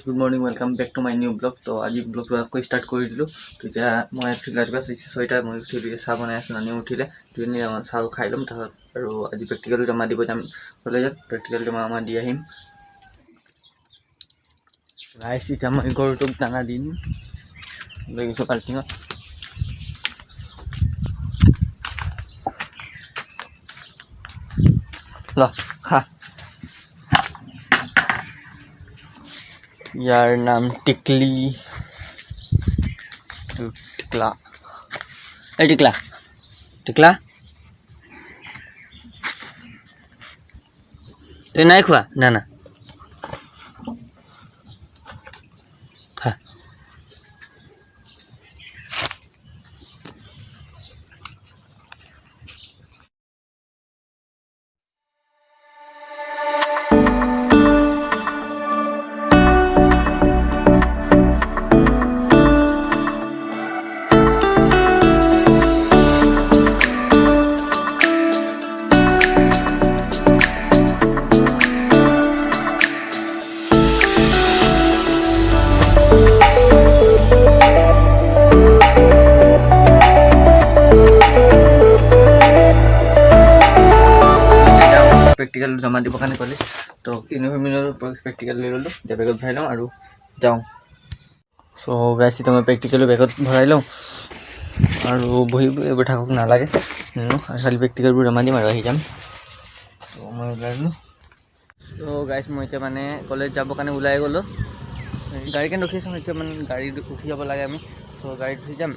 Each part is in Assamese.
Good morning welcome back to my new blog. তো আজি ব্লগটো আকৌ ষ্টাৰ্ট কৰি দিলোঁ। তো এতিয়া মই ৰাতিপুৱা 6টাত মই উঠিলোঁ, চাহ বনাই আছোঁ। নানি উঠিলে দুজনী চাহ খাই ল'ম, তাৰপিছত আৰু আজি প্ৰেক্টিকেলটো জমা দিব যাম কলেজত। প্ৰেক্টিকেল জমা দি আহিম। ৰাইজ এতিয়া মই গৰুটোক দানা দিম, লৈ গৈছোঁ পাল্টিঙত। ল খা। ইয়াৰ নাম টিকলি। টিকলা, এই টিকলা টিকলা, তই নাই খোৱা দানা? খা। প্ৰেক্টিকেল জমা দিবৰ কাৰণে কলেজ। তো ইউনিফৰ্মিনৰ প্ৰেক্টিকেল লৈ ল'লোঁ, এতিয়া বেগত ভৰাই লওঁ আৰু যাওঁ। চ' গাইছ এতিয়া মই প্ৰেক্টিকেলো বেগত ভৰাই লওঁ আৰু বহি এইবোৰ থাকক নালাগে আৰু খালি প্ৰেক্টিকেলবোৰ জমা দিম আৰু আহি যাম। ত' মই ওলাই গ'লোঁ। চ' গাইছ মই এতিয়া মানে কলেজ যাবৰ কাৰণে ওলাই গ'লোঁ। গাড়ীখন ৰখি আছোঁ, এতিয়া মানে গাড়ীত উঠি যাব লাগে আমি। চ' গাড়ীত উঠি যাম,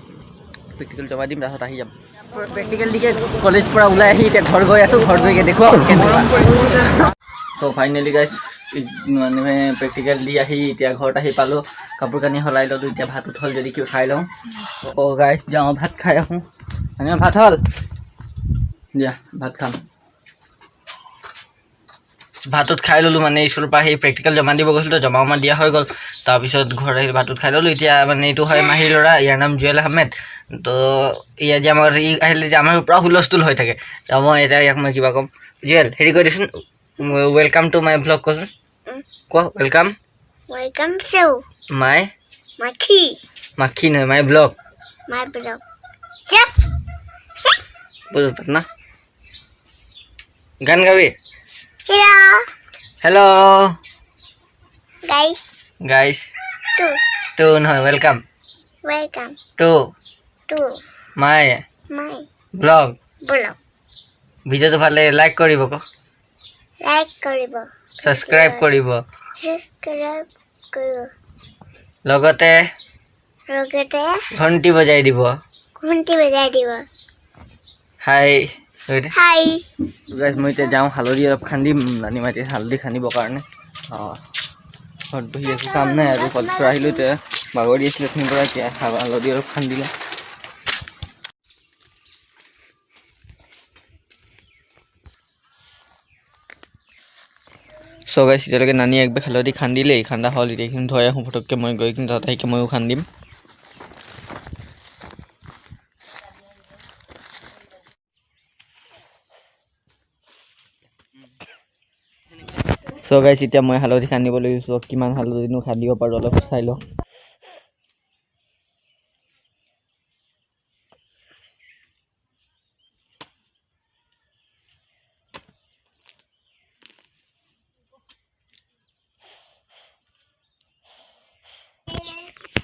প্ৰেক্টিকেল জমা দিম, তাৰপিছত আহি যাম। প্ৰেক্টিকেল দিকে কলেজ পৰা ওলাই আহি এতিয়া ঘৰ গৈ আছোঁ। ঘৰত গৈকে দেখুৱাম। চ' ফাইনেলি গাইছ মানে প্ৰেক্টিকেল দি আহি এতিয়া ঘৰত আহি পালোঁ। কাপোৰ কানি সলাই ল'লোঁ, এতিয়া ভাত হ'ল যদি কিয় খাই লওঁ। অঁ গাইছ যাওঁ ভাত খাই আহোঁ। মানে ভাত হ'ল দিয়া, ভাত খাম। ভাতত খাই ল'লোঁ, মানে স্কুলৰ পৰা আহি প্ৰেক্টিকেল জমা দিব গৈছিলোঁ, তো জমা দিয়া হৈ গ'ল। তাৰপিছত ঘৰত আহি ভাতত খাই ল'লোঁ। এতিয়া মানে এইটো হয় মাহীৰ ল'ৰা, ইয়াৰ নাম জুৱেল আহমেদ। তো ইয়াত যে আমাৰ ই আহিলে যে আমাৰ পূৰা হুলস্থুল হৈ থাকে। তো মই এতিয়া ইয়াক মই কিবা ক'ম। জুৱেল হেৰি কৈ দেচোন, ৱেলকাম টু মাই ব্লগ কচোন। কোৱা welcome. Welcome to my Machi. মাখি নহয়, my blog. My blog. Yep. বুঝো না গান গাবি? Hello, hello' guys. Guys. To to নহয়, welcome welcome to to my my blog. blog. ভিডিঅ'টো ভাল লাগে লাইক কৰিব, Like কৰিব, ছাবস্ক্ৰাইব কৰিব, subscribe কৰিব, লগতে লগতে ঘণ্টি বজাই দিব। ঘণ্টি বজাই দিব। হাই। Hi. গাইছ মই এতিয়া যাওঁ, হালধি অলপ খান্দিম। নানি মাতি হালধি খান্দিবৰ কাৰণে। ঘৰত বহি একো কাম নাই আৰু কলেজৰ পৰা আহিলোঁ, এতিয়া বাগৰি আছিলোঁ এখিনিৰ পৰা। এতিয়া হালধি অলপ খান্দিলে। চ' গাইছ এতিয়ালৈকে নানি একবাৰ হালধি খান্দিলেই, খান্দা হ'ল। এতিয়া এইখিনি ধুৱাই আহোঁ ফটককৈ মই গৈ কিনে, তাত আহিকে ময়ো খান্দিম। চ' গাইছ এতিয়া মই হালধি খান্দিব লাগিছোঁ। কিমান হালধিনো খান্দিব পাৰোঁ অলপ চাই লওঁ।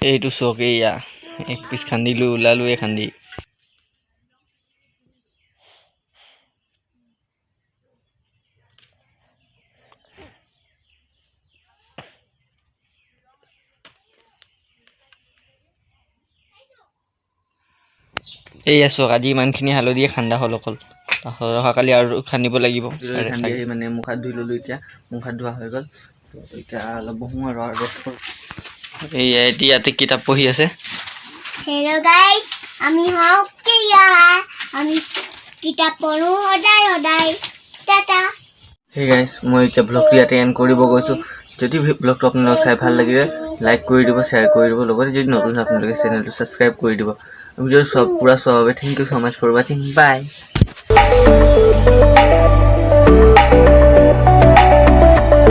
এইটো চক, এয়া এক পিচ খান্দিলোঁ, ওলালোৱে খান্দি। এইয়া চক, আজি ইমানখিনি হালধিয়ে খান্দা হ'ল অকল। অহাকালি আৰু খান্দিব লাগিব। খান্দি আহি মানে মুখ হাত ধুই ল'লোঁ। এতিয়া মুখ হাত ধোৱা হৈ গ'ল। তো এতিয়া অলপ বহোঁ আৰু ৰেষ্ট কৰোঁ। এইয়া এতিয়া ইয়াতে কিতাপ পঢ়ি আছে। Hello guys. আমি হওঁ ক্লিয়াৰ। আমি কিতাপ পঢ়োঁ সদায় সদায়। টাটা। সেই গাইছ মই এতিয়া ব্লগটো ইয়াতে এণ্ড কৰিব গৈছোঁ। যদি ব্লগটো আপোনালোকক চাই ভাল লাগিলে লাইক কৰি দিব, শ্বেয়াৰ কৰি দিব, লগতে যদি নতুন আপোনালোকে চেনেলটো ছাবস্ক্ৰাইব কৰি দিব। ভিডিঅ' পূৰা চোৱাৰ বাবে thank you so' much for ৱাচিং। বাই।